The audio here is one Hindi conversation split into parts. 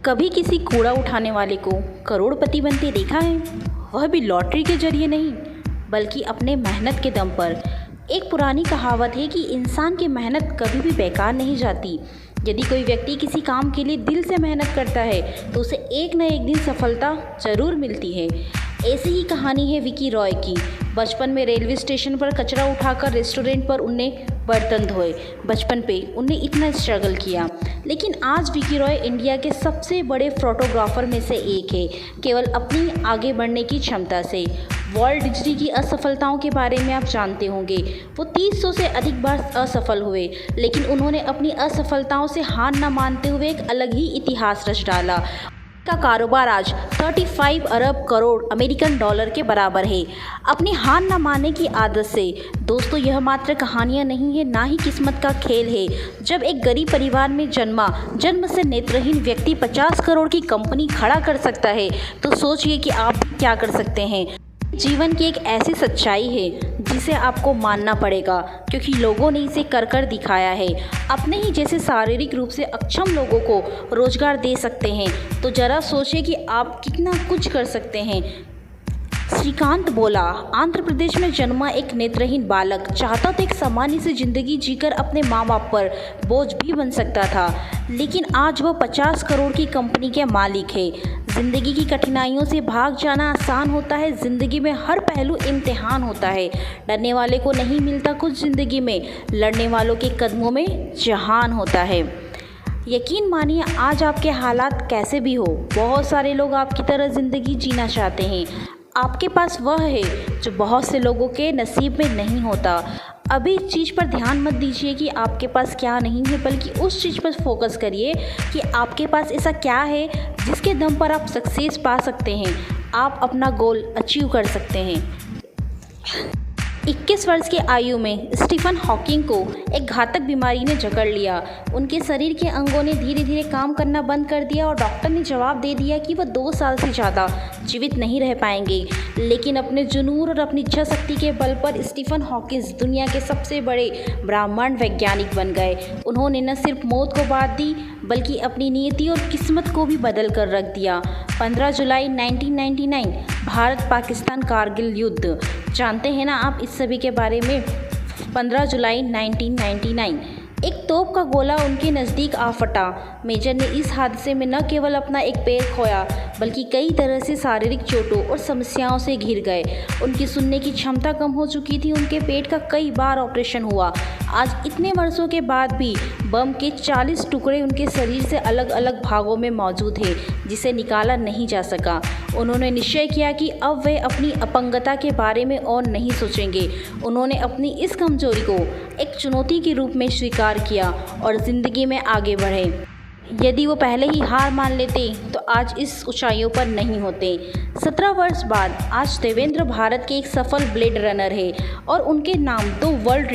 कभी किसी कूड़ा उठाने वाले को करोड़पति बनते देखा है? वह भी लॉटरी के जरिए नहीं, बल्कि अपने मेहनत के दम पर। एक पुरानी कहावत है कि इंसान की मेहनत कभी भी बेकार नहीं जाती। यदि कोई व्यक्ति किसी काम के लिए दिल से मेहनत करता है तो उसे एक न एक दिन सफलता जरूर मिलती है। ऐसी ही कहानी है विकी रॉय की। बचपन में रेलवे स्टेशन पर कचरा उठाकर रेस्टोरेंट पर उनने बर्तन धोए। बचपन पे उनने इतना स्ट्रगल किया, लेकिन आज विकी रॉय इंडिया के सबसे बड़े फोटोग्राफर में से एक है, केवल अपनी आगे बढ़ने की क्षमता से। वॉल्ट डिज्नी की असफलताओं के बारे में आप जानते होंगे। वो 300 से अधिक बार असफल हुए, लेकिन उन्होंने अपनी असफलताओं से हार न मानते हुए एक अलग ही इतिहास रच डाला। का कारोबार आज 35 अरब करोड़ अमेरिकन डॉलर के बराबर है। अपनी हार न मानने की आदत से। दोस्तों, यह मात्र कहानियाँ नहीं है, ना ही किस्मत का खेल है। जब एक गरीब परिवार में जन्म से नेत्रहीन व्यक्ति 50 करोड़ की कंपनी खड़ा कर सकता है, तो सोचिए कि आप क्या कर सकते हैं। जीवन की एक ऐसी सच्चाई है जिसे आपको मानना पड़ेगा, क्योंकि लोगों ने इसे कर कर दिखाया है। अपने ही जैसे शारीरिक रूप से अक्षम लोगों को रोजगार दे सकते हैं, तो जरा सोचिए कि आप कितना कुछ कर सकते हैं। श्रीकांत बोला, आंध्र प्रदेश में जन्मा एक नेत्रहीन बालक चाहता तो एक सामान्य सी जिंदगी जीकर अपने माँ बाप पर बोझ भी बन सकता था, लेकिन आज वह 50 करोड़ की कंपनी के मालिक है। ज़िंदगी की कठिनाइयों से भाग जाना आसान होता है। ज़िंदगी में हर पहलू इम्तिहान होता है। डरने वाले को नहीं मिलता कुछ ज़िंदगी में, लड़ने वालों के कदमों में जहान होता है। यकीन मानिए, आज आपके हालात कैसे भी हो, बहुत सारे लोग आपकी तरह ज़िंदगी जीना चाहते हैं। आपके पास वह है जो बहुत से लोगों के नसीब में नहीं होता। अभी इस चीज़ पर ध्यान मत दीजिए कि आपके पास क्या नहीं है, बल्कि उस चीज़ पर फोकस करिए कि आपके पास ऐसा क्या है जिसके दम पर आप सक्सेस पा सकते हैं, आप अपना गोल अचीव कर सकते हैं। 21 वर्ष की आयु में स्टीफन हॉकिंग को एक घातक बीमारी ने जकड़ लिया। उनके शरीर के अंगों ने धीरे धीरे काम करना बंद कर दिया और डॉक्टर ने जवाब दे दिया कि वह 2 साल से ज़्यादा जीवित नहीं रह पाएंगे। लेकिन अपने जुनून और अपनी इच्छा शक्ति के बल पर स्टीफन हॉकिंग दुनिया के सबसे बड़े ब्रह्मांड वैज्ञानिक बन गए। उन्होंने न सिर्फ मौत को बात दी, बल्कि अपनी नियति और किस्मत को भी बदल कर रख दिया। 15 जुलाई 1999 भारत पाकिस्तान कारगिल युद्ध। जानते हैं ना आप इस सभी के बारे में। 15 जुलाई 1999 एक तोप का गोला उनके नज़दीक आ फटा। मेजर ने इस हादसे में न केवल अपना एक पैर खोया, बल्कि कई तरह से शारीरिक चोटों और समस्याओं से घिर गए। उनकी सुनने की क्षमता कम हो चुकी थी। उनके पेट का कई बार ऑपरेशन हुआ। आज इतने वर्षों के बाद भी बम के 40 टुकड़े उनके शरीर से अलग अलग भागों में मौजूद हैं, जिसे निकाला नहीं जा सका। उन्होंने निश्चय किया कि अब वे अपनी अपंगता के बारे में और नहीं सोचेंगे। उन्होंने अपनी इस कमजोरी को एक चुनौती के रूप में स्वीकार किया और ज़िंदगी में आगे बढ़े। यदि वो पहले ही हार मान लेते तो आज इस ऊंचाइयों पर नहीं होते। 17 वर्ष बाद आज देवेंद्र भारत के एक सफल ब्लेड रनर है और उनके नाम 2 वर्ल्ड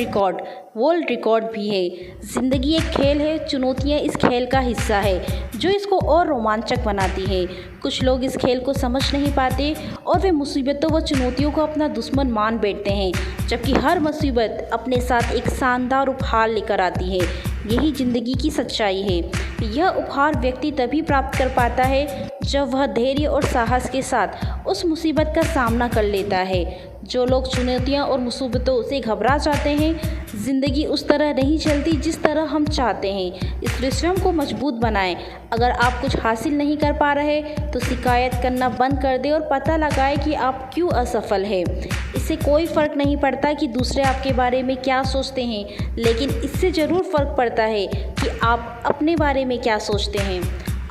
रिकॉर्ड भी है। ज़िंदगी एक खेल है, चुनौतियाँ इस खेल का हिस्सा है जो इसको और रोमांचक बनाती है। कुछ लोग इस खेल को समझ नहीं पाते और वे मुसीबतों व चुनौतियों को अपना दुश्मन मान बैठते हैं, जबकि हर मुसीबत अपने साथ एक शानदार उपहार लेकर आती है। यही ज़िंदगी की सच्चाई है। यह उपहार व्यक्ति तभी प्राप्त कर पाता है जब वह धैर्य और साहस के साथ उस मुसीबत का सामना कर लेता है। जो लोग चुनौतियाँ और मुसीबतों से घबरा जाते हैं, ज़िंदगी उस तरह नहीं चलती जिस तरह हम चाहते हैं। इसलिए स्वयं को मजबूत बनाएं। अगर आप कुछ हासिल नहीं कर पा रहे तो शिकायत करना बंद कर दें और पता लगाएं कि आप क्यों असफल हैं। इससे कोई फ़र्क नहीं पड़ता कि दूसरे आपके बारे में क्या सोचते हैं, लेकिन इससे ज़रूर फ़र्क पड़ता है कि आप अपने बारे में क्या सोचते हैं।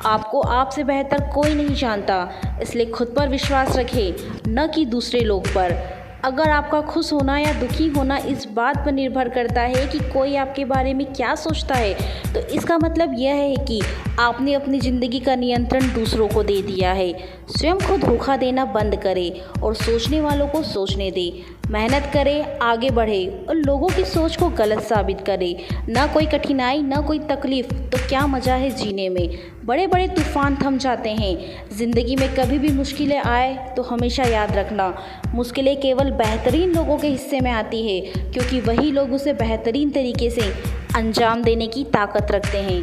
आपको आपसे बेहतर कोई नहीं जानता, इसलिए खुद पर विश्वास रखें, न कि दूसरे लोग पर। अगर आपका खुश होना या दुखी होना इस बात पर निर्भर करता है कि कोई आपके बारे में क्या सोचता है, तो इसका मतलब यह है कि आपने अपनी ज़िंदगी का नियंत्रण दूसरों को दे दिया है। स्वयं को धोखा देना बंद करें और सोचने वालों को सोचने दें। मेहनत करें, आगे बढ़ें और लोगों की सोच को गलत साबित करें। ना कोई कठिनाई, ना कोई तकलीफ़, तो क्या मज़ा है जीने में। बड़े बड़े तूफ़ान थम जाते हैं। ज़िंदगी में कभी भी मुश्किलें आए तो हमेशा याद रखना, मुश्किलें केवल बेहतरीन लोगों के हिस्से में आती है, क्योंकि वही लोग उसे बेहतरीन तरीके से अंजाम देने की ताकत रखते हैं।